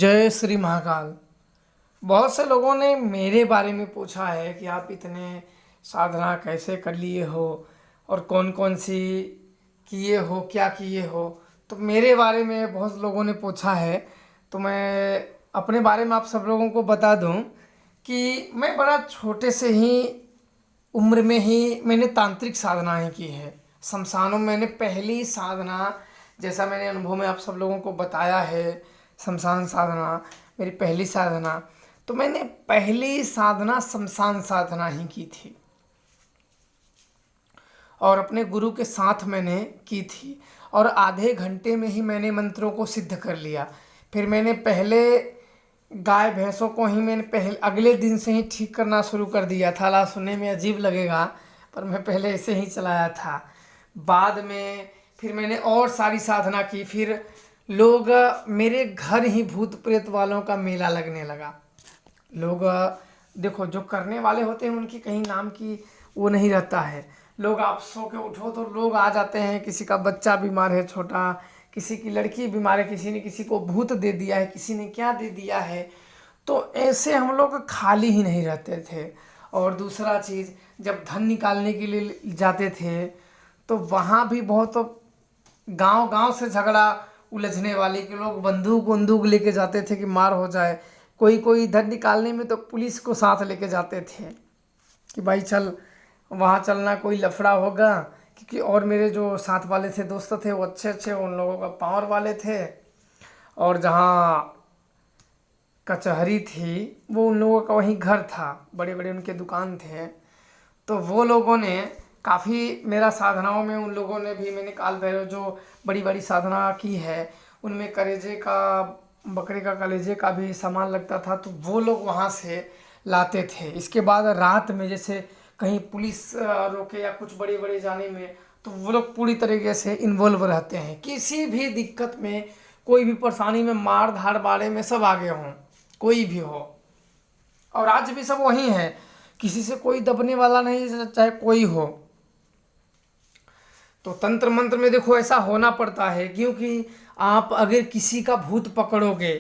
जय श्री महाकाल। बहुत से लोगों ने मेरे बारे में पूछा है कि आप इतने साधना कैसे कर लिए हो और कौन कौन सी किए हो, क्या किए हो। तो मेरे बारे में बहुत लोगों ने पूछा है, तो मैं अपने बारे में आप सब लोगों को बता दूं कि मैं बड़ा छोटे से ही उम्र में ही मैंने तांत्रिक साधनाएं की है। शमशानों में मैंने पहली साधना, जैसा मैंने अनुभव में आप सब लोगों को बताया है, शमशान साधना मेरी पहली साधना। तो मैंने पहली साधना शमशान साधना ही की थी और अपने गुरु के साथ मैंने की थी और आधे घंटे में ही मैंने मंत्रों को सिद्ध कर लिया। फिर मैंने पहले गाय भैंसों को ही मैंने पहले अगले दिन से ही ठीक करना शुरू कर दिया था। ला सुनने में अजीब लगेगा पर मैं पहले ऐसे ही चलाया था। बाद में फिर मैंने और सारी साधना की। फिर लोग मेरे घर ही भूत प्रेत वालों का मेला लगने लगा। लोग देखो, जो करने वाले होते हैं उनकी कहीं नाम की वो नहीं रहता है। लोग आप सो के उठो तो लोग आ जाते हैं। किसी का बच्चा बीमार है छोटा, किसी की लड़की बीमार है, किसी ने किसी को भूत दे दिया है, किसी ने क्या दे दिया है। तो ऐसे हम लोग खाली ही नहीं रहते थे। और दूसरा चीज़, जब धन निकालने के लिए जाते थे तो वहाँ भी बहुत गांव गांव से झगड़ा उलझने वाले के लोग बंदूक बंदूक लेके जाते थे कि मार हो जाए। कोई कोई धन निकालने में तो पुलिस को साथ लेके जाते थे कि भाई चल वहाँ चलना, कोई लफड़ा होगा। क्योंकि और मेरे जो साथ वाले थे, दोस्त थे, वो अच्छे अच्छे उन लोगों का पावर वाले थे। और जहाँ कचहरी थी वो उन लोगों का वहीं घर था, बड़े बड़े उनके दुकान थे। तो वो लोगों ने काफ़ी मेरा साधनाओं में, उन लोगों ने भी, मैंने काल भैरव जो बड़ी बड़ी साधना की है उनमें कलेजे का, बकरे का कलेजे का भी सामान लगता था, तो वो लोग वहाँ से लाते थे। इसके बाद रात में जैसे कहीं पुलिस रोके या कुछ बड़े बड़े जाने में, तो वो लोग पूरी तरीके से इन्वॉल्व रहते हैं। किसी भी दिक्कत में, कोई भी परेशानी में, मार धाड़ बाड़े में सब आगे हों, कोई भी हो। और आज भी सब वही है, किसी से कोई दबने वाला नहीं, चाहे कोई हो। तो तंत्र मंत्र में देखो ऐसा होना पड़ता है, क्योंकि आप अगर किसी का भूत पकड़ोगे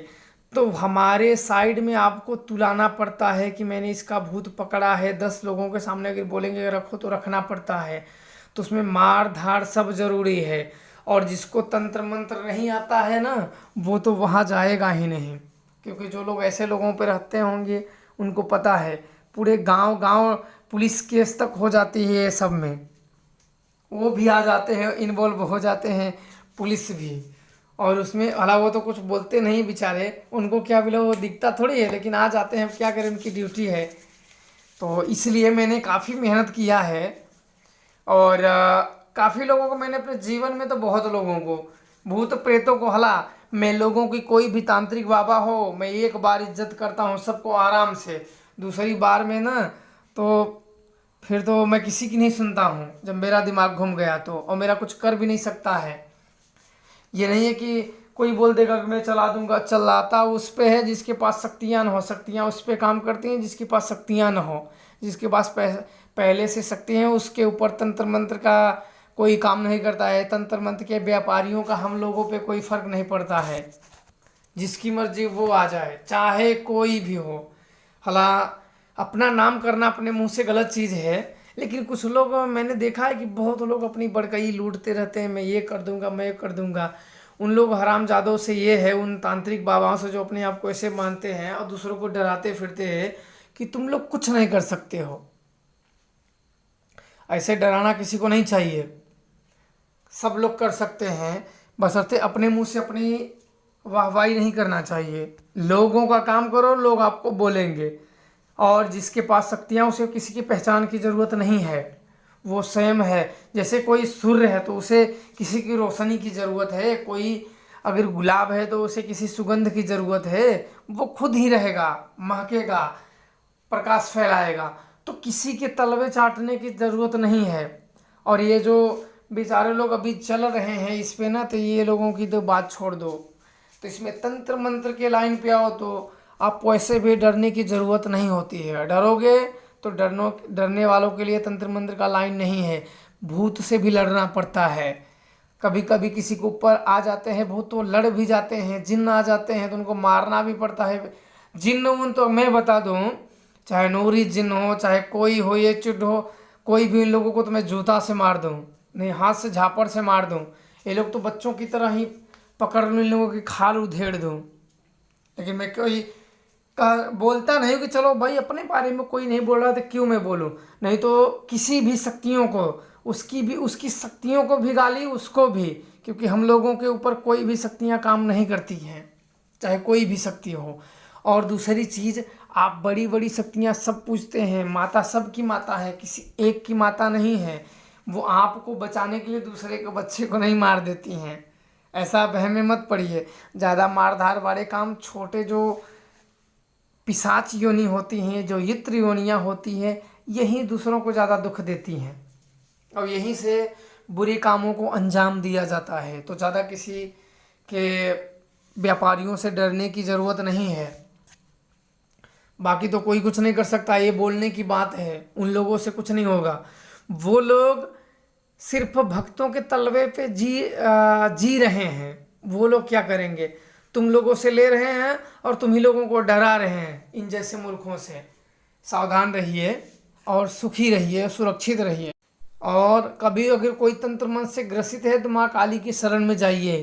तो हमारे साइड में आपको तुलाना पड़ता है कि मैंने इसका भूत पकड़ा है। 10 लोगों के सामने अगर बोलेंगे रखो तो रखना पड़ता है। तो उसमें मार धाड़ सब जरूरी है। और जिसको तंत्र मंत्र नहीं आता है ना, वो तो वहाँ जाएगा ही नहीं। क्योंकि जो लोग ऐसे लोगों पे रहते होंगे उनको पता है, पूरे गांव गांव पुलिस केस तक हो जाती है ये सब में। वो भी आ जाते हैं, इन्वॉल्व हो जाते हैं, पुलिस भी। और उसमें अला वो तो कुछ बोलते नहीं बेचारे, उनको क्या बोले, वो दिखता थोड़ी है, लेकिन आ जाते हैं, क्या करें, उनकी ड्यूटी है। तो इसलिए मैंने काफ़ी मेहनत किया है। और काफ़ी लोगों को मैंने अपने जीवन में, तो बहुत लोगों को, भूत प्रेतों को हला। मैं लोगों की, कोई भी तांत्रिक बाबा हो, मैं एक बार इज्जत करता हूँ सबको आराम से। दूसरी बार में ना, तो फिर तो मैं किसी की नहीं सुनता हूँ जब मेरा दिमाग घूम गया तो। और मेरा कुछ कर भी नहीं सकता है। ये नहीं है कि कोई बोल देगा कि मैं चला दूंगा। चलाता उस पे है जिसके पास शक्तियाँ न हो। शक्तियाँ उस पे काम करती हैं जिसके पास शक्तियाँ न हो। जिसके पास पहले से शक्ति है उसके ऊपर तंत्र मंत्र का कोई काम नहीं करता है। तंत्र मंत्र के व्यापारियों का हम लोगों पे कोई फर्क नहीं पड़ता है। जिसकी मर्जी वो आ जाए, चाहे कोई भी हो। हला अपना नाम करना अपने मुंह से गलत चीज़ है, लेकिन कुछ लोग मैंने देखा है कि बहुत लोग अपनी बड़कई लूटते रहते हैं, मैं ये कर दूंगा, मैं ये कर दूंगा। उन लोग हरामजादों से ये है, उन तांत्रिक बाबाओं से जो अपने आप को ऐसे मानते हैं और दूसरों को डराते फिरते हैं कि तुम लोग कुछ नहीं कर सकते हो। ऐसे डराना किसी को नहीं चाहिए। सब लोग कर सकते हैं, बशर्ते अपने मुंह से अपनी वाहवाही नहीं करना चाहिए। लोगों का काम करो, लोग आपको बोलेंगे। और जिसके पास शक्तियाँ, उसे किसी की पहचान की ज़रूरत नहीं है, वो स्वयं है। जैसे कोई सूर्य है तो उसे किसी की रोशनी की ज़रूरत है। कोई अगर गुलाब है तो उसे किसी सुगंध की ज़रूरत है। वो खुद ही रहेगा, महकेगा, प्रकाश फैलाएगा। तो किसी के तलवे चाटने की ज़रूरत नहीं है। और ये जो बेचारे लोग अभी चल रहे हैं इस पे ना, तो ये लोगों की तो बात छोड़ दो। तो इसमें तंत्र मंत्र के लाइन पे आओ तो आपको ऐसे भी डरने की ज़रूरत नहीं होती है। डरोगे तो डरने वालों के लिए तंत्र मंत्र का लाइन नहीं है। भूत से भी लड़ना पड़ता है। कभी कभी किसी के ऊपर आ जाते हैं बहुत, तो लड़ भी जाते हैं, जिन्न आ जाते हैं तो उनको मारना भी पड़ता है। जिन्न उन तो मैं बता दूं, चाहे नूरी जिन्न हो, चाहे कोई हो, ये चुड हो, कोई भी इन लोगों को तो मैं जूता से मार दूं, नहीं हाथ से झापड़ से मार दूं। ये लोग तो बच्चों की तरह ही पकड़ इन लोगों की खाल उधेड़ दूं। लेकिन मैं कोई बोलता नहीं कि चलो भाई अपने बारे में कोई नहीं बोल रहा तो क्यों मैं बोलूं, नहीं तो किसी भी शक्तियों को, उसकी शक्तियों को भी गाली, उसको भी, क्योंकि हम लोगों के ऊपर कोई भी शक्तियां काम नहीं करती हैं, चाहे कोई भी शक्ति हो। और दूसरी चीज़, आप बड़ी बड़ी शक्तियां सब पूछते हैं, माता सबकी माता है, किसी एक की माता नहीं है। वो आपको बचाने के लिए दूसरे के बच्चे को नहीं मार देती हैं, ऐसा वहम में मत पड़िए। ज़्यादा मारधार वाले काम छोटे जो पिशाच योनि होती हैं, जो यित्र योनियाँ होती हैं, यही दूसरों को ज़्यादा दुख देती हैं और यहीं से बुरे कामों को अंजाम दिया जाता है। तो ज़्यादा किसी के व्यापारियों से डरने की ज़रूरत नहीं है। बाकी तो कोई कुछ नहीं कर सकता, ये बोलने की बात है, उन लोगों से कुछ नहीं होगा। वो लोग सिर्फ भक्तों के तलवे पे जी रहे हैं। वो लोग क्या करेंगे, तुम लोगों से ले रहे हैं और तुम ही लोगों को डरा रहे हैं इन जैसे मूर्खों से। सावधान रहिए और सुखी रहिए, सुरक्षित रहिए। और कभी अगर कोई तंत्र मंत्र से ग्रसित है तो माँ काली की शरण में जाइए।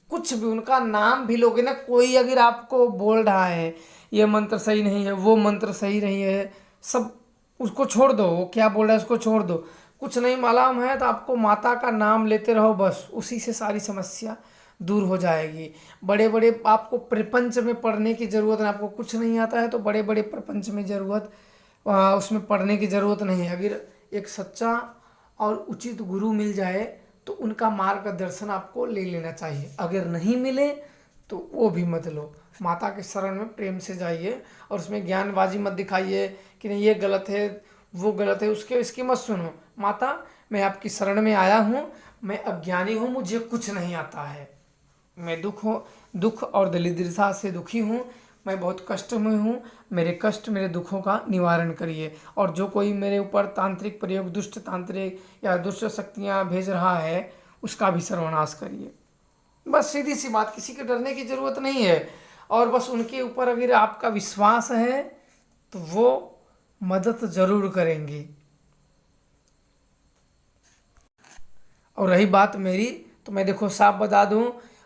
कुछ भी उनका नाम भी लोगे ना, कोई अगर आपको बोल रहा है ये मंत्र सही नहीं है, वो मंत्र सही नहीं है, सब उसको छोड़ दो, वो क्या बोल रहा है उसको छोड़ दो। कुछ नहीं मालूम है तो आपको माता का नाम लेते रहो, बस उसी से सारी समस्या दूर हो जाएगी। बड़े बड़े आपको प्रपंच में पढ़ने की ज़रूरत नहीं, आपको कुछ नहीं आता है तो बड़े बड़े प्रपंच में ज़रूरत उसमें पढ़ने की ज़रूरत नहीं है। अगर एक सच्चा और उचित गुरु मिल जाए तो उनका मार्गदर्शन आपको ले लेना चाहिए। अगर नहीं मिले तो वो भी मत लो, माता के शरण में प्रेम से जाइए और उसमें ज्ञानबाजी मत दिखाइए कि नहीं ये गलत है वो गलत है, इसकी मत सुनो। माता मैं आपकी शरण में आया हूँ, मैं अज्ञानी हूँ, मुझे कुछ नहीं आता है, मैं दुख और दरिद्रता से दुखी हूँ, मैं बहुत कष्ट में हूँ, मेरे कष्ट मेरे दुखों का निवारण करिए। और जो कोई मेरे ऊपर तांत्रिक प्रयोग, दुष्ट तांत्रिक या दुष्ट शक्तियाँ भेज रहा है उसका भी सर्वनाश करिए। बस सीधी सी बात, किसी के डरने की ज़रूरत नहीं है। और बस उनके ऊपर अगर आपका विश्वास है तो वो मदद ज़रूर करेंगी। और रही बात मेरी, तो मैं देखो साफ बता दूं,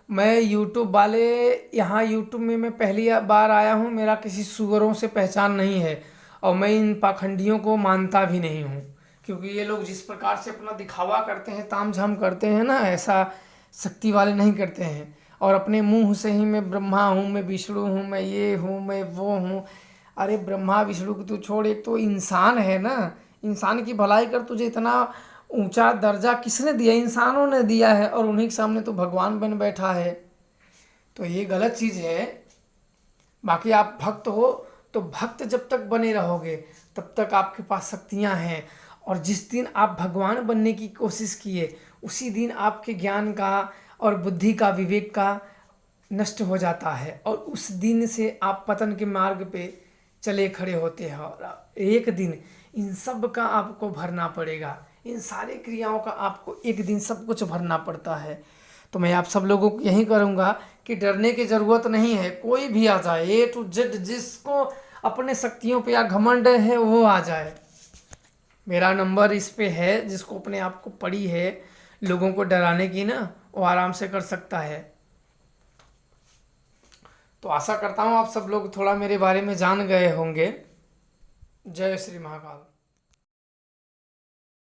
मैं यूट्यूब वाले यहाँ यूट्यूब में मैं पहली बार आया हूँ, मेरा किसी सुअरों से पहचान नहीं है और मैं इन पाखंडियों को मानता भी नहीं हूँ। क्योंकि ये लोग जिस प्रकार से अपना दिखावा करते हैं, तामझाम करते हैं ना, ऐसा शक्ति वाले नहीं करते हैं। और अपने मुंह से ही मैं ब्रह्मा हूँ, मैं विष्णु हूँ, मैं ये हूँ, मैं वो हूँ। अरे ब्रह्मा विष्णु को तू छोड़, एक तो इंसान है ना, इंसान की भलाई कर। तुझे इतना ऊंचा दर्जा किसने दिया, इंसानों ने दिया है, और उन्हीं के सामने तो भगवान बन बैठा है, तो ये गलत चीज़ है। बाकी आप भक्त हो तो भक्त जब तक बने रहोगे तब तक आपके पास शक्तियाँ हैं। और जिस दिन आप भगवान बनने की कोशिश किए उसी दिन आपके ज्ञान का और बुद्धि का, विवेक का नष्ट हो जाता है और उस दिन से आप पतन के मार्ग पे चले खड़े होते हैं। और एक दिन इन सब का आपको भरना पड़ेगा, इन सारी क्रियाओं का आपको एक दिन सब कुछ भरना पड़ता है। तो मैं आप सब लोगों को यही करूँगा कि डरने की ज़रूरत नहीं है, कोई भी आ जाए, ए टू जेड, जिसको अपने शक्तियों पे या घमंड है वो आ जाए। मेरा नंबर इस पे है, जिसको अपने आप को पड़ी है लोगों को डराने की ना, वो आराम से कर सकता है। तो आशा करता हूँ आप सब लोग थोड़ा मेरे बारे में जान गए होंगे। जय श्री महाकाल।